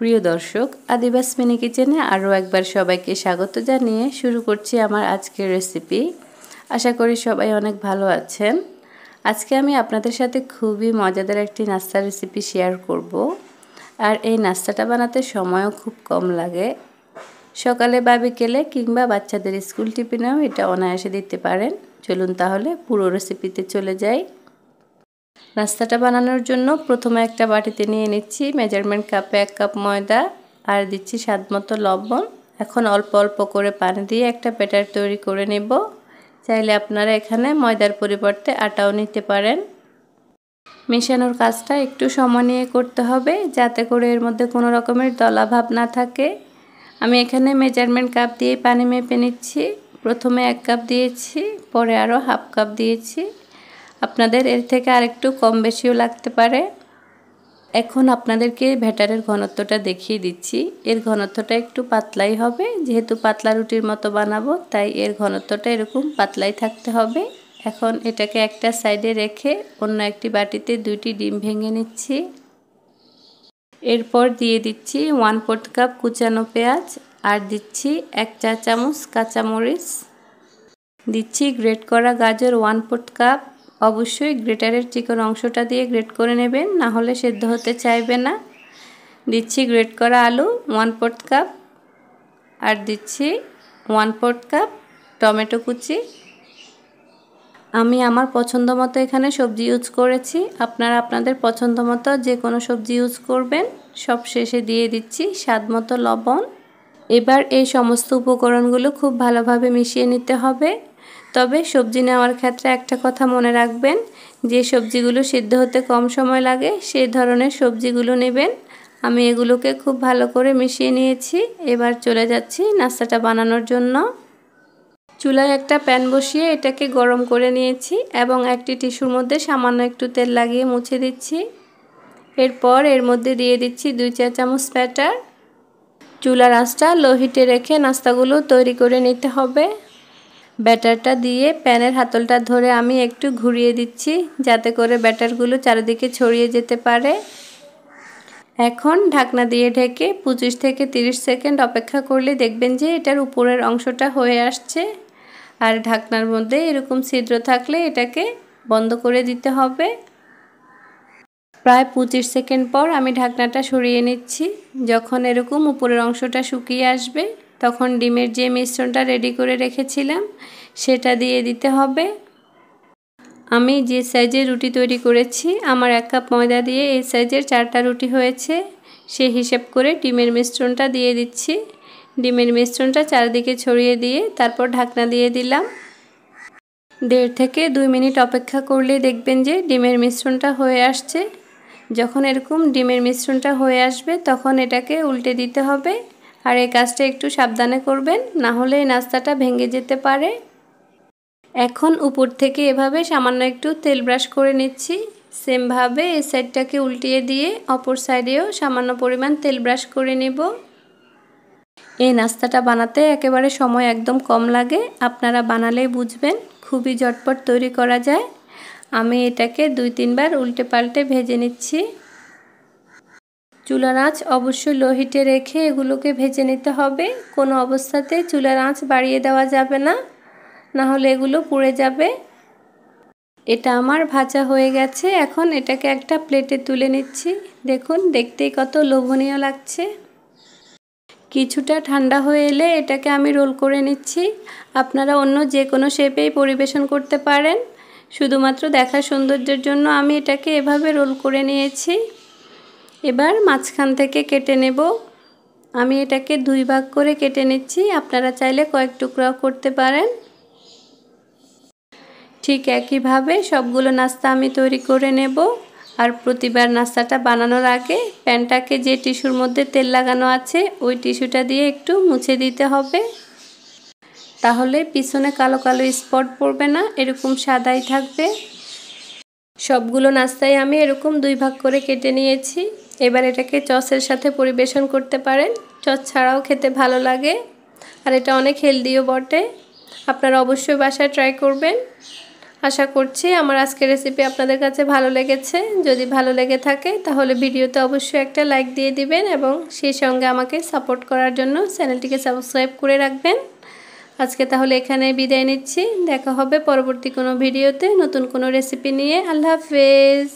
প্রিয় দর্শক, আদিবাস মিনি কিচেনে আরও একবার সবাইকে স্বাগত জানিয়ে শুরু করছি আমার আজকের রেসিপি। আশা করি সবাই অনেক ভালো আছেন। আজকে আমি আপনাদের সাথে খুবই মজাদার একটি নাস্তার রেসিপি শেয়ার করব। আর এই নাস্তাটা বানাতে সময়ও খুব কম লাগে। সকালে বা বিকেলে কিংবা বাচ্চাদের স্কুল টিফিনেও এটা অনায়াসে দিতে পারেন। চলুন তাহলে পুরো রেসিপিতে চলে যাই। নাস্তাটা বানানোর জন্য প্রথমে একটা বাটিতে নিয়ে নিচ্ছি মেজারমেন্ট কাপে 1 কাপ ময়দা আর দিচ্ছি স্বাদমতো লবণ। এখন অল্প অল্প করে পানি দিয়ে একটা ব্যাটার তৈরি করে নেব। চাইলে আপনারা এখানে ময়দার পরিবর্তে আটাও নিতে পারেন। মেশানোর কাজটা একটু সময় নিয়ে করতে হবে যাতে করে এর মধ্যে কোনো রকমের দলাভাব না থাকে। আমি এখানে মেজারমেন্ট কাপ দিয়ে পানি মেপে নিচ্ছি। প্রথমে 1 কাপ দিয়েছি, পরে আরও হাফ কাপ দিয়েছি। আপনাদের এর থেকে আরেকটু কম বেশিও লাগতে পারে। এখন আপনাদেরকে ব্যাটারের ঘনত্বটা দেখিয়ে দিচ্ছি। এর ঘনত্বটা একটু পাতলাই হবে, যেহেতু পাতলা রুটির মতো বানাবো তাই এর ঘনত্বটা এরকম পাতলাই থাকতে হবে। এখন এটাকে একটা সাইডে রেখে অন্য একটি বাটিতে 2টি ডিম ভেঙে নিচ্ছি। এরপর দিয়ে দিচ্ছি 1/4 কাপ কুচানো পেঁয়াজ আর দিচ্ছি 1 চা চামচ কাঁচামরিচ। দিচ্ছি গ্রেট করা গাজর 1/4 কাপ। অবশ্যই গ্রেটারের চিকন অংশটা দিয়ে গ্রেট করে নেবেন, না হলে সেদ্ধ হতে চাইবে না। দিচ্ছি গ্রেট করা আলু 1/4 কাপ আর দিচ্ছি 1/4 কাপ টমেটো কুচি। আমি আমার পছন্দ মতো এখানে সবজি ইউজ করেছি, আপনারা আপনাদের পছন্দ মতো যে কোনো সবজি ইউজ করবেন। সব শেষে দিয়ে দিচ্ছি স্বাদমতো লবণ। এবার এই সমস্ত উপকরণগুলো খুব ভালোভাবে মিশিয়ে নিতে হবে। তবে সবজি নেওয়ার ক্ষেত্রে একটা কথা মনে রাখবেন, যে সবজিগুলো সিদ্ধ হতে কম সময় লাগে সেই ধরনের সবজিগুলো নেবেন। আমি এগুলোকে খুব ভালো করে মিশিয়ে নিয়েছি। এবার চলে যাচ্ছি নাস্তাটা বানানোর জন্য। চুলায় একটা প্যান বসিয়ে এটাকে গরম করে নিয়েছি এবং একটি টিস্যুর মধ্যে সামান্য একটু তেল লাগিয়ে মুছে দিচ্ছি। এরপর এর মধ্যে দিয়ে দিচ্ছি 2 চা চামচ ব্যাটার। চুলার আঁচটা লো হিটে রেখে নাস্তাগুলো তৈরি করে নিতে হবে। ব্যাটারটা দিয়ে প্যানের হাতলটা ধরে আমি একটু ঘুরিয়ে দিচ্ছি যাতে করে ব্যাটারগুলো চারিদিকে ছড়িয়ে যেতে পারে। এখন ঢাকনা দিয়ে ঢেকে 25 থেকে 30 সেকেন্ড অপেক্ষা করলে দেখবেন যে এটার উপরের অংশটা হয়ে আসছে। আর ঢাকনার মধ্যে এরকম ছিদ্র থাকলে এটাকে বন্ধ করে দিতে হবে। প্রায় 25 সেকেন্ড পর আমি ঢাকনাটা সরিয়ে নিচ্ছি। যখন এরকম উপরের অংশটা শুকিয়ে আসবে তখন ডিমের যে মিশ্রণটা রেডি করে রেখেছিলাম সেটা দিয়ে দিতে হবে। আমি যে সাইজের রুটি তৈরি করেছি, আমার 1 কাপ ময়দা দিয়ে এই সাইজের 4টা রুটি হয়েছে। সেই হিসাব করে ডিমের মিশ্রণটা দিয়ে দিচ্ছি। ডিমের মিশ্রণটা চারিদিকে ছড়িয়ে দিয়ে তারপর ঢাকনা দিয়ে দিলাম। 1.5 থেকে 2 মিনিট অপেক্ষা করলে দেখবেন যে ডিমের মিশ্রণটা হয়ে আসছে। যখন এরকম ডিমের মিশ্রণটা হয়ে আসবে তখন এটাকে উল্টে দিতে হবে। আর এই কাজটা একটু সাবধানে করবেন, না হলে এই নাস্তাটা ভেঙে যেতে পারে। এখন উপর থেকে এভাবে সামান্য একটু তেল ব্রাশ করে নিচ্ছি। সেমভাবে এই সাইডটাকে উল্টিয়ে দিয়ে অপর সাইডেও সামান্য পরিমাণ তেল ব্রাশ করে নেব। এই নাস্তাটা বানাতে একেবারে সময় একদম কম লাগে, আপনারা বানালেই বুঝবেন। খুবই ঝটপট তৈরি করা যায়। আমি এটাকে 2-3 বার উল্টে পাল্টে ভেজে নিচ্ছি। চুলার আঁচ অবশ্যই লো হিটে রেখে এগুলোকে ভেজে নিতে হবে। কোনো অবস্থাতে চুলার আঁচ বাড়িয়ে দেওয়া যাবে না, না হলে এগুলো পুড়ে যাবে। এটা আমার ভাজা হয়ে গেছে। এখন এটাকে একটা প্লেটে তুলে নিচ্ছি। দেখুন, দেখতেই কত লোভনীয় লাগছে। কিছুটা ঠান্ডা হয়ে এলে এটাকে আমি রোল করে নিচ্ছি। আপনারা অন্য যে কোনো শেপেই পরিবেশন করতে পারেন, শুধুমাত্র দেখার সৌন্দর্যের জন্য আমি এটাকে এভাবে রোল করে নিয়েছি। এবার মাঝখান থেকে কেটে নেব। আমি এটাকে 2 ভাগ করে কেটে নিচ্ছি, আপনারা চাইলে কয়েক টুকরাও করতে পারেন। ঠিক একইভাবে সবগুলো নাস্তা আমি তৈরি করে নেব। আর প্রতিবার নাস্তাটা বানানোর আগে প্যানটাকে যে টিস্যুর মধ্যে তেল লাগানো আছে ওই টিস্যুটা দিয়ে একটু মুছে দিতে হবে, তাহলে পিছনে কালো কালো স্পট পড়বে না, এরকম সাদাই থাকবে। সবগুলো নাস্তাই আমি এরকম 2 ভাগ করে কেটে নিয়েছি। এবার এটাকে সসের সাথে পরিবেশন করতে পারেন। সস ছাড়াও খেতে ভালো লাগে আর এটা অনেক হেলদিও বটে। আপনারা অবশ্যই বাসায় ট্রাই করবেন। আশা করছি আমার আজকের রেসিপি আপনাদের কাছে ভালো লেগেছে। যদি ভালো লেগে থাকে তাহলে ভিডিওতে অবশ্যই একটা লাইক দিয়ে দিবেন এবং সেই সঙ্গে আমাকে সাপোর্ট করার জন্য চ্যানেলটিকে সাবস্ক্রাইব করে রাখবেন। আজকে তাহলে এখানে বিদায় নিচ্ছি। দেখা হবে পরবর্তী কোনো ভিডিওতে নতুন কোনো রেসিপি নিয়ে। আল্লাহ হাফেজ।